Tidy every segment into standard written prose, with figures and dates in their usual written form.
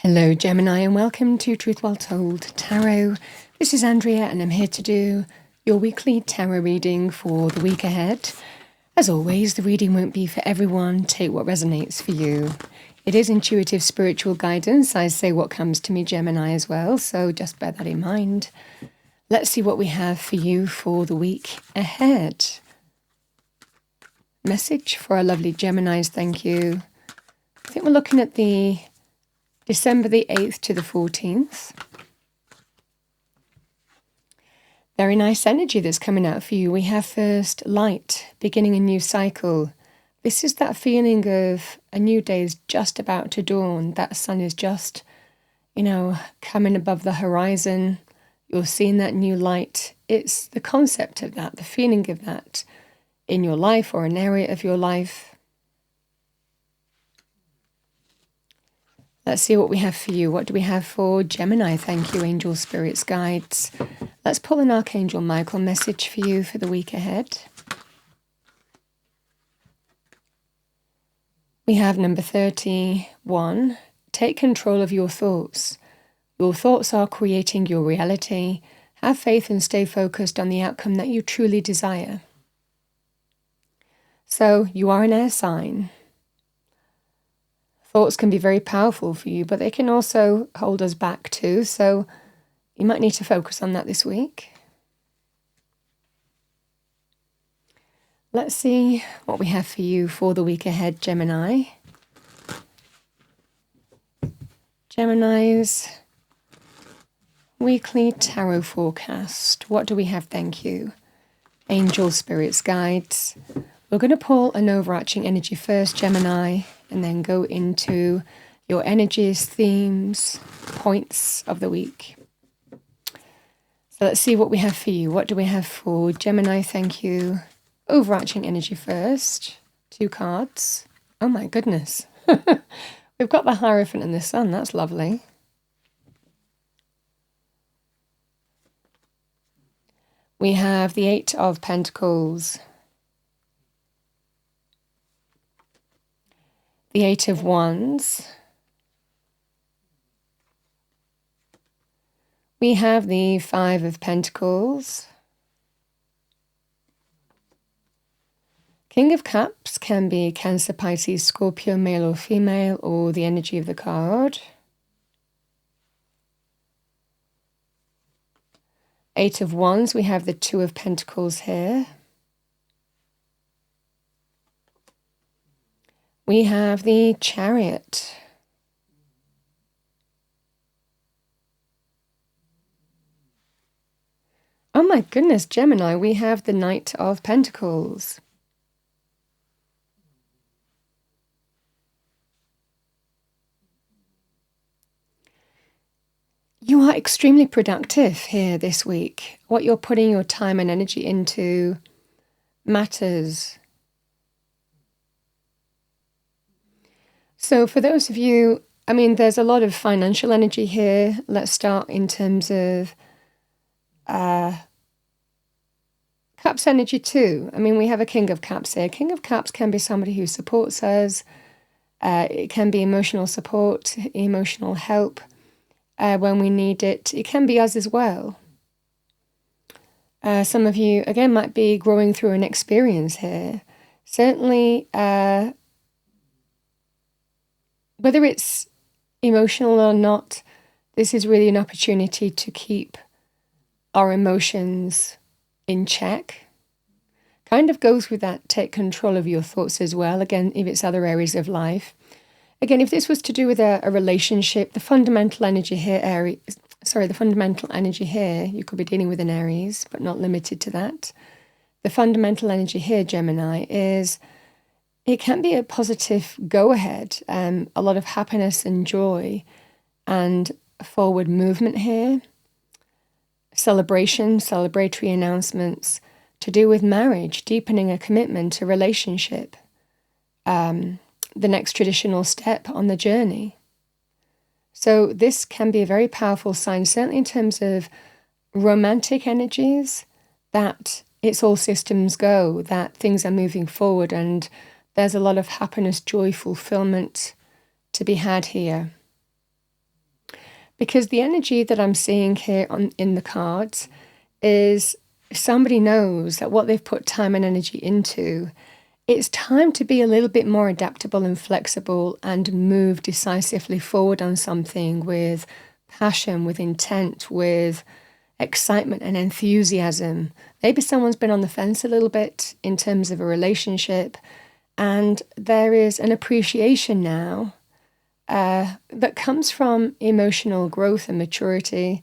Hello Gemini and welcome to Truth Well Told Tarot. This is Andrea and I'm here to do your weekly tarot reading for the week ahead. As always, the reading won't be for everyone. Take what resonates for you. It is intuitive spiritual guidance. I say what comes to me, Gemini, as well, so just bear that in mind. Let's see what we have for you for the week ahead. Message for our lovely Geminis, thank you. I think we're looking at the December the 8th to the 14th. Very nice energy that's coming out for you. We have first light, beginning a new cycle. This is that feeling of a new day is just about to dawn. That sun is just, coming above the horizon. You're seeing that new light. It's the concept of that, the feeling of that in your life or an area of your life. Let's see what we have for you. What do we have for Gemini? Thank you, angel, spirits, guides. Let's pull an Archangel Michael message for you for the week ahead. We have number 31. Take control of your thoughts. Your thoughts are creating your reality. Have faith and stay focused on the outcome that you truly desire. So, you are an air sign. Thoughts can be very powerful for you, but they can also hold us back too. So you might need to focus on that this week. Let's see what we have for you for the week ahead, Gemini. Gemini's weekly tarot forecast. What do we have? Thank you. Angel, spirits, guides. We're going to pull an overarching energy first, Gemini, and then go into your energies, themes, points of the week. So let's see what we have for you. What do we have for Gemini? Thank you. Overarching energy first. 2 cards. Oh my goodness. We've got the Hierophant and the Sun. That's lovely. We have the 8 of Pentacles. The 8 of Wands. We have the 5 of Pentacles. King of Cups can be Cancer, Pisces, Scorpio, male or female, or the energy of the card. 8 of Wands, we have the 2 of Pentacles here. We have the Chariot. Oh my goodness, Gemini, we have the Knight of Pentacles. You are extremely productive here this week. What you're putting your time and energy into matters. So for those of you, there's a lot of financial energy here. Let's start in terms of Cups energy too. We have a King of Cups here. King of Cups can be somebody who supports us. It can be emotional support, emotional help when we need it. It can be us as well. Some of you, again, might be growing through an experience here. Certainly, whether it's emotional or not, this is really an opportunity to keep our emotions in check. Kind of goes with that, take control of your thoughts as well. Again, if it's other areas of life. Again, if this was to do with a relationship, the fundamental energy here, you could be dealing with an Aries, but not limited to that. The fundamental energy here, Gemini, is it can be a positive go-ahead, a lot of happiness and joy and forward movement here. Celebration, celebratory announcements to do with marriage, deepening a commitment, a relationship, the next traditional step on the journey. So this can be a very powerful sign, certainly in terms of romantic energies, that it's all systems go, that things are moving forward and there's a lot of happiness, joy, fulfillment to be had here. Because the energy that I'm seeing here in the cards is somebody knows that what they've put time and energy into, it's time to be a little bit more adaptable and flexible and move decisively forward on something with passion, with intent, with excitement and enthusiasm. Maybe someone's been on the fence a little bit in terms of a relationship, and there is an appreciation now that comes from emotional growth and maturity.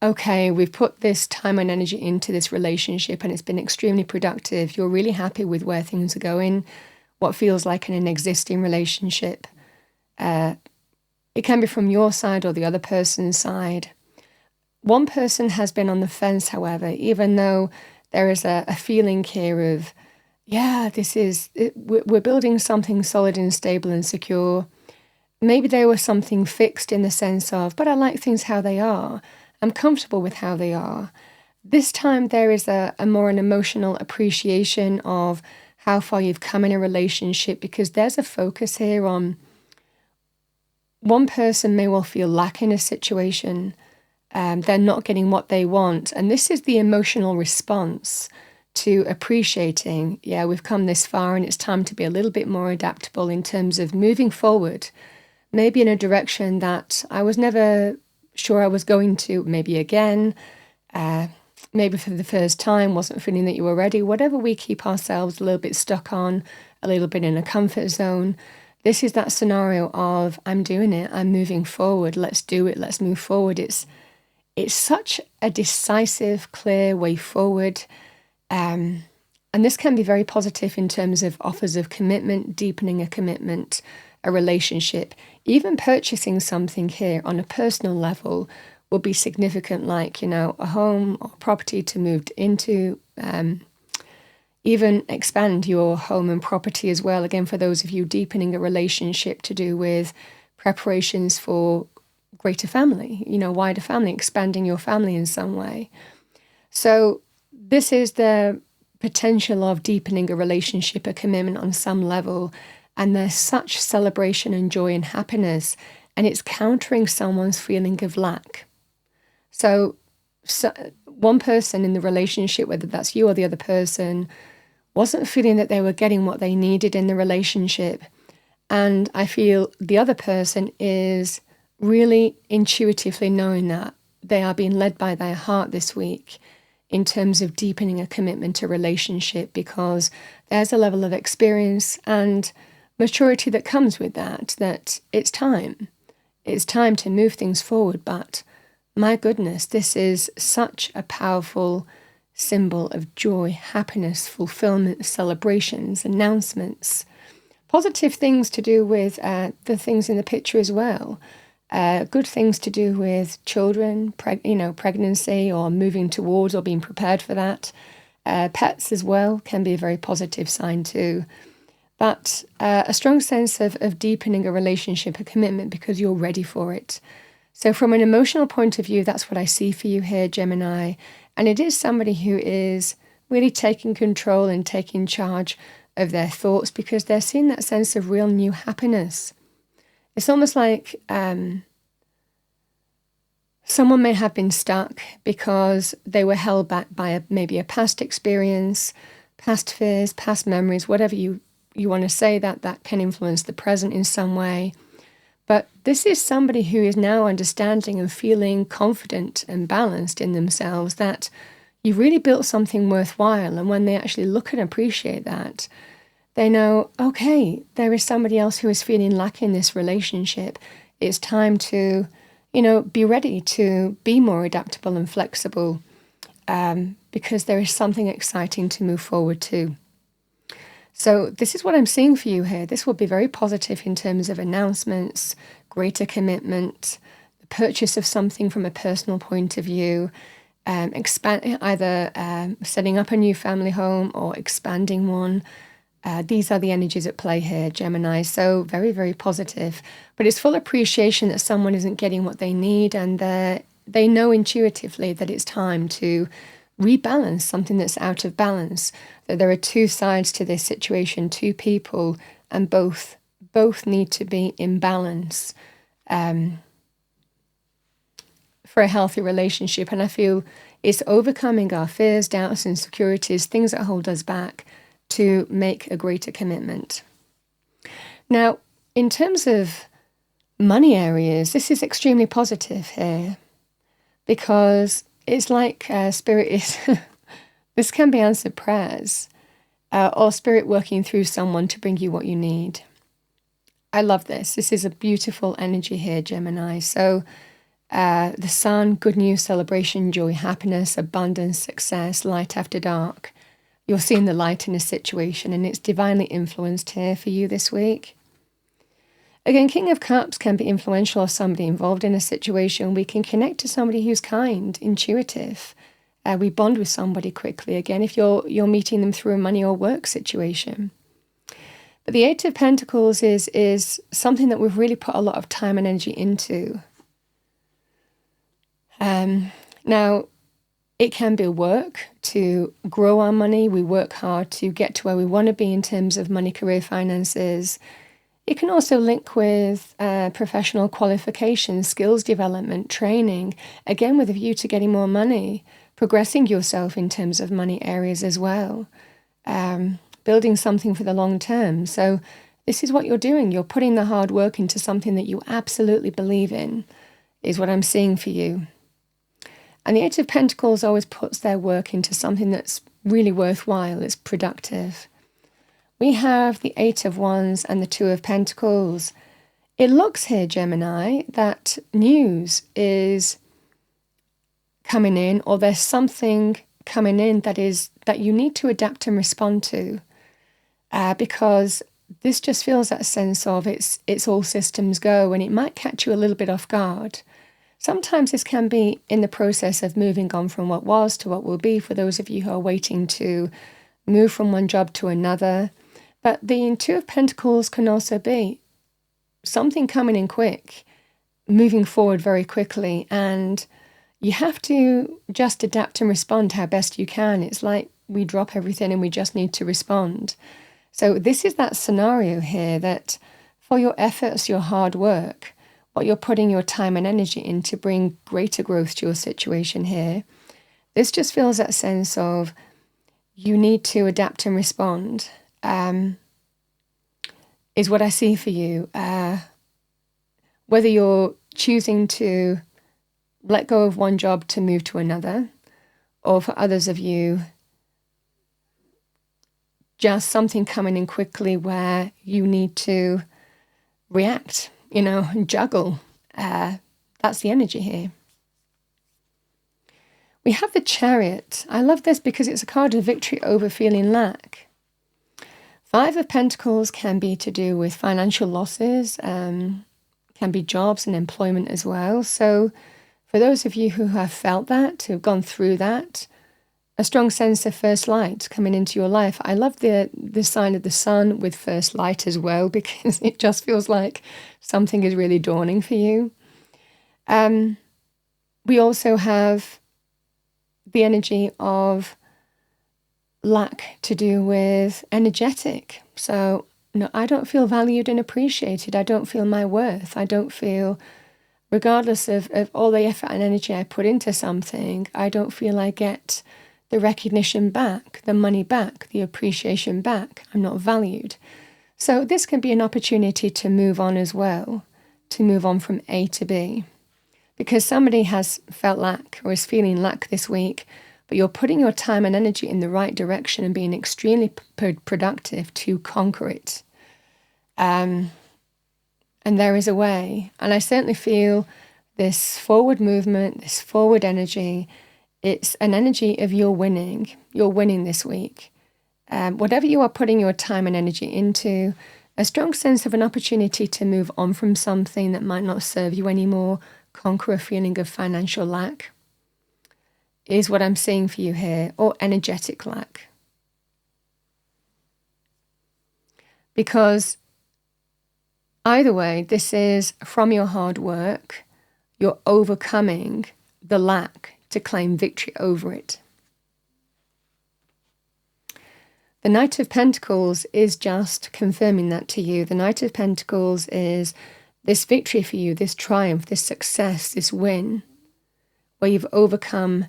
Okay, we've put this time and energy into this relationship and it's been extremely productive. You're really happy with where things are going, what feels like an existing relationship. It can be from your side or the other person's side. One person has been on the fence, however, even though there is a feeling here of, yeah, we're building something solid and stable and secure. Maybe there was something fixed in the sense of, but I like things how they are. I'm comfortable with how they are. This time there is an emotional appreciation of how far you've come in a relationship, because there's a focus here on one person may well feel lack in a situation. They're not getting what they want. And this is the emotional response to appreciating, yeah, we've come this far and it's time to be a little bit more adaptable in terms of moving forward, maybe in a direction that I was never sure I was going to, maybe again, maybe for the first time, wasn't feeling that you were ready. Whatever we keep ourselves a little bit stuck on, a little bit in a comfort zone, this is that scenario of, I'm doing it, I'm moving forward, let's do it, let's move forward. It's such a decisive, clear way forward. And this can be very positive in terms of offers of commitment, deepening a commitment, a relationship. Even purchasing something here on a personal level will be significant, like, a home or property to move into, even expand your home and property as well. Again, for those of you deepening a relationship to do with preparations for greater family, wider family, expanding your family in some way. So this is the potential of deepening a relationship, a commitment on some level. And there's such celebration and joy and happiness, and it's countering someone's feeling of lack. So one person in the relationship, whether that's you or the other person, wasn't feeling that they were getting what they needed in the relationship. And I feel the other person is really intuitively knowing that they are being led by their heart this week in terms of deepening a commitment to relationship, because there's a level of experience and maturity that comes with that it's time. It's time to move things forward. But my goodness, this is such a powerful symbol of joy, happiness, fulfillment, celebrations, announcements, positive things to do with the things in the picture as well. Good things to do with children, pregnancy or moving towards or being prepared for that. Pets as well can be a very positive sign too. But a strong sense of deepening a relationship, a commitment, because you're ready for it. So from an emotional point of view, that's what I see for you here, Gemini. And it is somebody who is really taking control and taking charge of their thoughts, because they're seeing that sense of real new happiness. It's almost like someone may have been stuck because they were held back by maybe a past experience, past fears, past memories, whatever you want to say, that can influence the present in some way. But this is somebody who is now understanding and feeling confident and balanced in themselves, that you've really built something worthwhile. And when they actually look and appreciate that, they know, okay, there is somebody else who is feeling lack in this relationship. It's time to, be ready to be more adaptable and flexible, because there is something exciting to move forward to. So this is what I'm seeing for you here. This will be very positive in terms of announcements, greater commitment, the purchase of something from a personal point of view, either setting up a new family home or expanding one. These are the energies at play here, Gemini. So very, very positive. But it's full appreciation that someone isn't getting what they need, and they know intuitively that it's time to rebalance something that's out of balance, that there are two sides to this situation, two people, and both need to be in balance. for a healthy relationship. And I feel it's overcoming our fears, doubts, insecurities, things that hold us back to make a greater commitment. Now, in terms of money areas, this is extremely positive here, because it's like Spirit is, this can be answered prayers, or Spirit working through someone to bring you what you need. I love this. This is a beautiful energy here, Gemini. So the sun, good news, celebration, joy, happiness, abundance, success, light after dark. You're seeing the light in a situation, and it's divinely influenced here for you this week. Again, King of Cups can be influential or somebody involved in a situation. We can connect to somebody who's kind, intuitive. We bond with somebody quickly. Again, if you're meeting them through a money or work situation. But the Eight of Pentacles is something that we've really put a lot of time and energy into. Now, it can be work to grow our money. We work hard to get to where we want to be in terms of money, career, finances. It can also link with professional qualifications, skills development, training, again with a view to getting more money, progressing yourself in terms of money areas as well, building something for the long term. So this is what you're doing. You're putting the hard work into something that you absolutely believe in, is what I'm seeing for you. And the Eight of Pentacles always puts their work into something that's really worthwhile, it's productive. We have the Eight of Wands and the Two of Pentacles. It looks here, Gemini, that news is coming in, or there's something coming in that you need to adapt and respond to, because this just feels that sense of it's all systems go, and it might catch you a little bit off guard. Sometimes this can be in the process of moving on from what was to what will be, for those of you who are waiting to move from one job to another. But the Two of Pentacles can also be something coming in quick, moving forward very quickly, and you have to just adapt and respond how best you can. It's like we drop everything and we just need to respond. So this is that scenario here that for your efforts, your hard work, what you're putting your time and energy in to bring greater growth to your situation here, this just feels that sense of you need to adapt and respond, is what I see for you. Whether you're choosing to let go of one job to move to another, or for others of you, just something coming in quickly where you need to react, juggle. That's the energy here. We have the Chariot. I love this because it's a card of victory over feeling lack. Five of Pentacles can be to do with financial losses, can be jobs and employment as well. So for those of you who have felt that, who have gone through that, a strong sense of first light coming into your life. I love the sign of the sun with first light as well, because it just feels like something is really dawning for you. We also have the energy of lack to do with energetic. So, I don't feel valued and appreciated. I don't feel my worth. I don't feel, regardless of all the effort and energy I put into something, I don't feel I get the recognition back, the money back, the appreciation back. I'm not valued. So this can be an opportunity to move on as well, to move on from A to B. Because somebody has felt lack or is feeling lack this week, but you're putting your time and energy in the right direction and being extremely productive to conquer it. And there is a way. And I certainly feel this forward movement, this forward energy. It's an energy of you're winning. You're winning this week. Whatever you are putting your time and energy into, a strong sense of an opportunity to move on from something that might not serve you anymore, conquer a feeling of financial lack, is what I'm seeing for you here, or energetic lack. Because either way, this is from your hard work, you're overcoming the lack to claim victory over it. The Knight of Pentacles is just confirming that to you. The Knight of Pentacles is this victory for you, this triumph, this success, this win. where you've overcome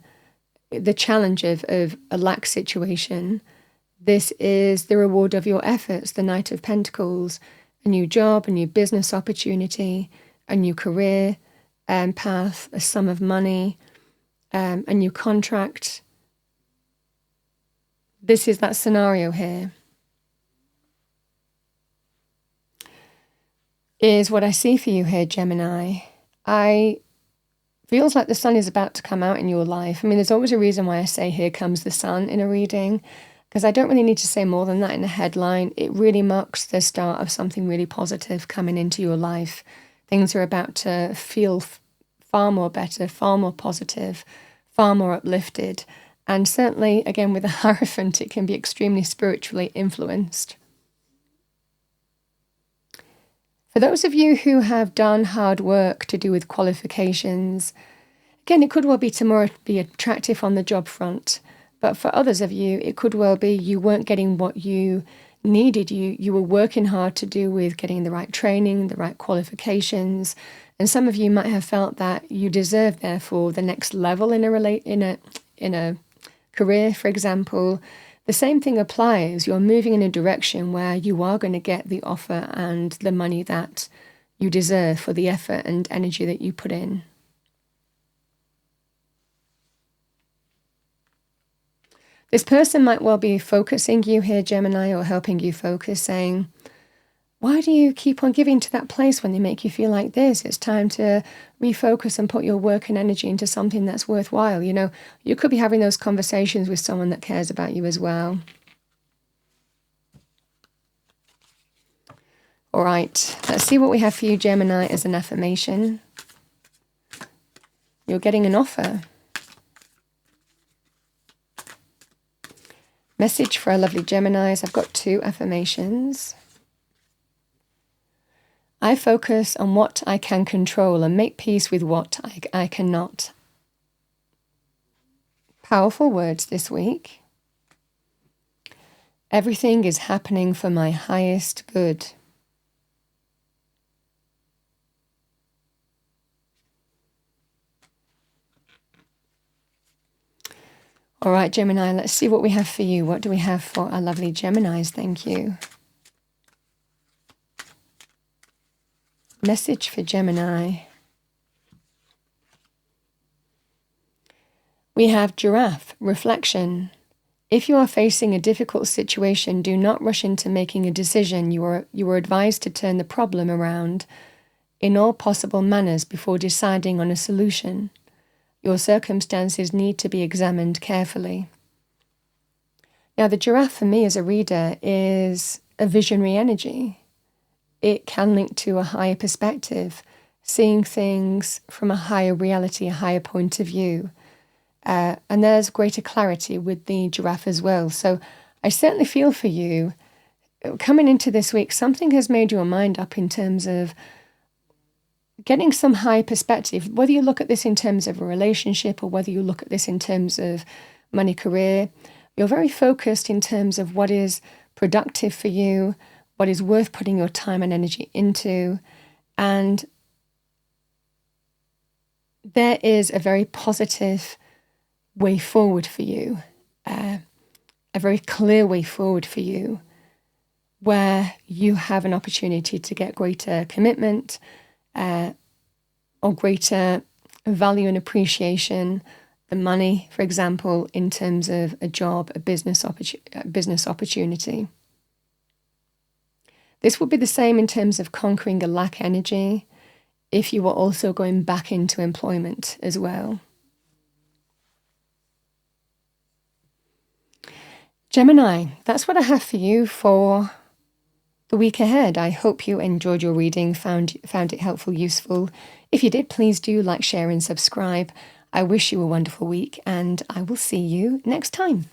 the challenge of a lack situation. This is the reward of your efforts, the Knight of Pentacles, a new job, a new business opportunity, a new career path, a sum of money, a new contract. This is that scenario here. Is what I see for you here, Gemini. Feels like the sun is about to come out in your life. I mean, there's always a reason why I say here comes the sun in a reading, because I don't really need to say more than that in a headline. It really marks the start of something really positive coming into your life. Things are about to feel far more better, far more positive, far more uplifted. And certainly, again, with the Hierophant, it can be extremely spiritually influenced. For those of you who have done hard work to do with qualifications, again, it could well be to be attractive on the job front. But for others of you, it could well be you weren't getting what you needed. You were working hard to do with getting the right training, the right qualifications. And some of you might have felt that you deserve, therefore, the next level in a career, for example. The same thing applies. You're moving in a direction where you are going to get the offer and the money that you deserve for the effort and energy that you put in. This person might well be focusing you here, Gemini, or helping you focus, saying, why do you keep on giving to that place when they make you feel like this? It's time to refocus and put your work and energy into something that's worthwhile. You know, you could be having those conversations with someone that cares about you as well. All right, let's see what we have for you, Gemini, as an affirmation. You're getting an offer. Message for our lovely Geminis. I've got 2 affirmations. I focus on what I can control and make peace with what I cannot. Powerful words this week. Everything is happening for my highest good. All right, Gemini, let's see what we have for you. What do we have for our lovely Geminis? Thank you. Message for Gemini. We have Giraffe, reflection. If you are facing a difficult situation, do not rush into making a decision. You are advised to turn the problem around in all possible manners before deciding on a solution. Your circumstances need to be examined carefully. Now, the Giraffe for me as a reader is a visionary energy. It can link to a higher perspective, seeing things from a higher reality, a higher point of view. And there's greater clarity with the Giraffe as well. So I certainly feel for you. Coming into this week, something has made your mind up in terms of getting some high perspective, whether you look at this in terms of a relationship or whether you look at this in terms of money, career. You're very focused in terms of what is productive for you, what is worth putting your time and energy into. And there is a very positive way forward for you, a very clear way forward for you, where you have an opportunity to get greater commitment, or greater value and appreciation, the money, for example, in terms of a job, a business opportunity. This would be the same in terms of conquering a lack energy if you were also going back into employment as well. Gemini, that's what I have for you for the week ahead. I hope you enjoyed your reading, found it helpful, useful. If you did, please do like, share and subscribe. I wish you a wonderful week and I will see you next time.